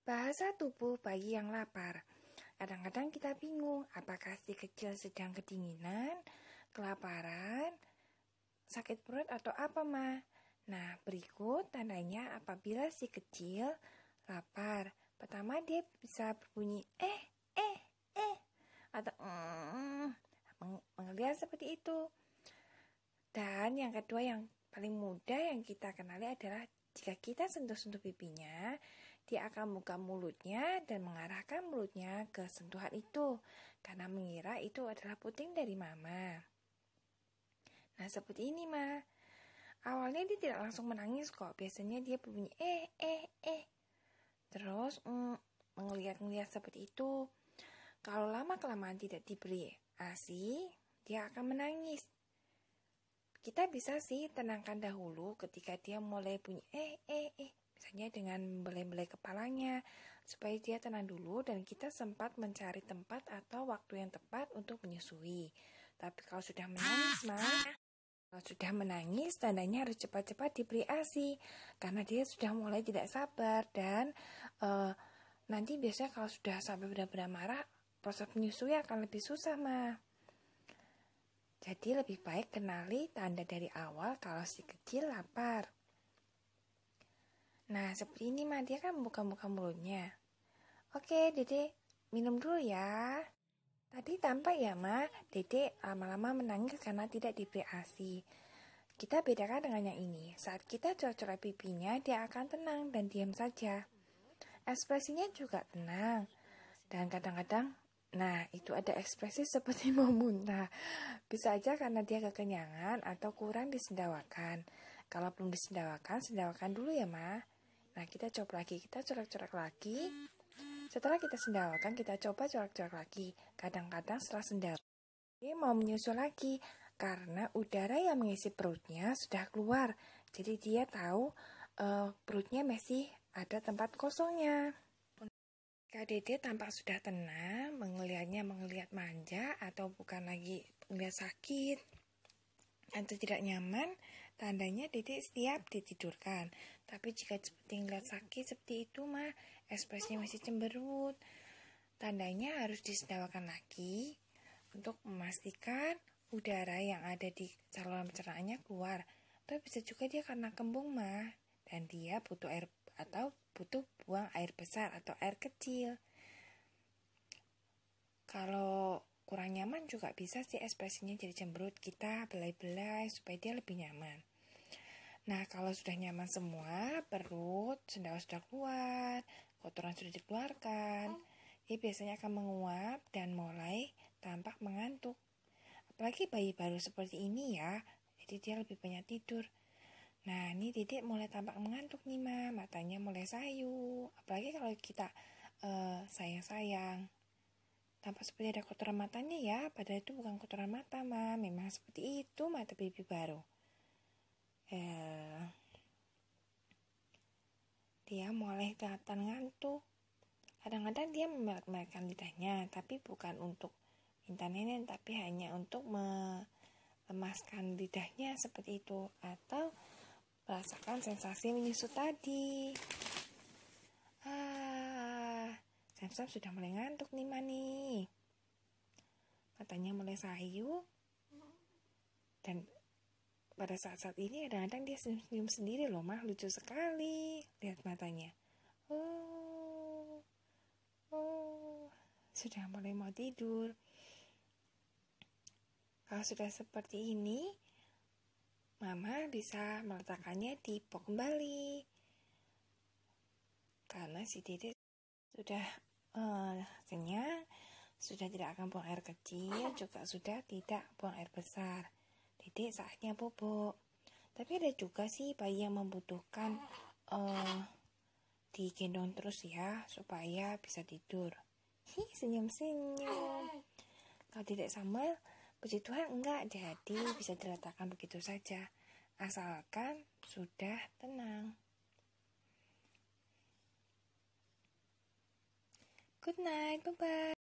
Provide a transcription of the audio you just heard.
Bahasa tubuh bayi yang lapar. Kadang-kadang kita bingung, apakah si kecil sedang kedinginan, kelaparan, sakit perut atau apa, Ma? Nah, berikut tandanya apabila si kecil lapar. Pertama, dia bisa berbunyi atau menggeliat seperti itu. Dan yang kedua yang paling mudah yang kita kenali adalah jika kita sentuh-sentuh pipinya, dia akan buka mulutnya dan mengarahkan mulutnya ke sentuhan itu karena mengira itu adalah puting dari mama. Nah, seperti ini, Ma. Awalnya dia tidak langsung menangis kok. Biasanya dia berbunyi Terus mengeliat-ngeliat seperti itu. Kalau lama-kelamaan tidak diberi ASI, dia akan menangis. Kita bisa sih tenangkan dahulu ketika dia mulai bunyi misalnya dengan membelai-belai kepalanya supaya dia tenang dulu dan kita sempat mencari tempat atau waktu yang tepat untuk menyusui. Tapi kalau sudah menangis, tandanya harus cepat-cepat diberi ASI karena dia sudah mulai tidak sabar dan nanti biasanya kalau sudah sampai benar-benar marah, proses menyusui akan lebih susah, Ma. Jadi lebih baik kenali tanda dari awal kalau si kecil lapar. Nah, seperti ini, Ma, dia kan membuka-buka mulutnya. Oke, Dede, minum dulu ya. Tadi tampak ya, Ma, Dede lama-lama menangis karena tidak diberi ASI. Kita bedakan dengan yang ini. Saat kita coret-coret pipinya, dia akan tenang dan diam saja. Ekspresinya juga tenang. Dan kadang-kadang itu ada ekspresi seperti mau muntah. Bisa aja karena dia kekenyangan atau kurang disendawakan. Kalau belum sendawakan dulu ya, Ma. Nah, kita coba lagi, kita corak-corak lagi. Setelah kita sendawakan, kita coba corak-corak lagi. Kadang-kadang setelah sendawa, dia mau menyusul lagi karena udara yang mengisi perutnya sudah keluar. Jadi dia tahu perutnya masih ada tempat kosongnya. Kak Dede tampak sudah tenang, mengelihat manja atau bukan lagi melihat sakit atau tidak nyaman, tandanya Dede siap ditidurkan. Tapi jika seperti melihat sakit seperti itu, mah ekspresinya masih cemberut, tandanya harus disedawakan lagi untuk memastikan udara yang ada di saluran pencernaannya keluar. Atau bisa juga dia karena kembung, mah, dan dia butuh air atau butuh buang air besar atau air kecil. Kalau kurang nyaman juga bisa sih ekspresinya jadi cemberut, kita belai-belai supaya dia lebih nyaman. Nah, kalau sudah nyaman semua, perut, sendawa sudah keluar, kotoran sudah dikeluarkan, dia biasanya akan menguap dan mulai tampak mengantuk. Apalagi bayi baru seperti ini ya, jadi dia lebih banyak tidur. Nah, ini Dedek mulai tampak mengantuk nih, Ma. Matanya mulai sayu. Apalagi kalau kita sayang-sayang. Tampak seperti ada kotoran matanya ya. Padahal itu bukan kotoran mata, Ma. Memang seperti itu mata baby baru. Dia mulai kelihatan ngantuk. Kadang-kadang dia memelek-melekkan lidahnya. Tapi bukan untuk minta nenek, tapi hanya untuk melemaskan lidahnya seperti itu. Atau merasakan sensasi menyusut tadi. Samsam sudah mulai ngantuk nih, Mani. Katanya mulai sayu. Dan pada saat-saat ini kadang-kadang dia senyum sendiri loh, Mah. Lucu sekali. Lihat matanya. Sudah mulai mau tidur. Kalau sudah seperti ini, Mama bisa meletakkannya di pok kembali. Karena si Dede sudah kenyang, sudah tidak akan buang air kecil, juga sudah tidak buang air besar. Dede saatnya bobo. Tapi ada juga sih bayi yang membutuhkan digendong terus ya, supaya bisa tidur. Senyum-senyum. Kalau tidak sama, puji Tuhan enggak, jadi bisa diletakkan begitu saja. Asalkan sudah tenang. Good night, bye-bye.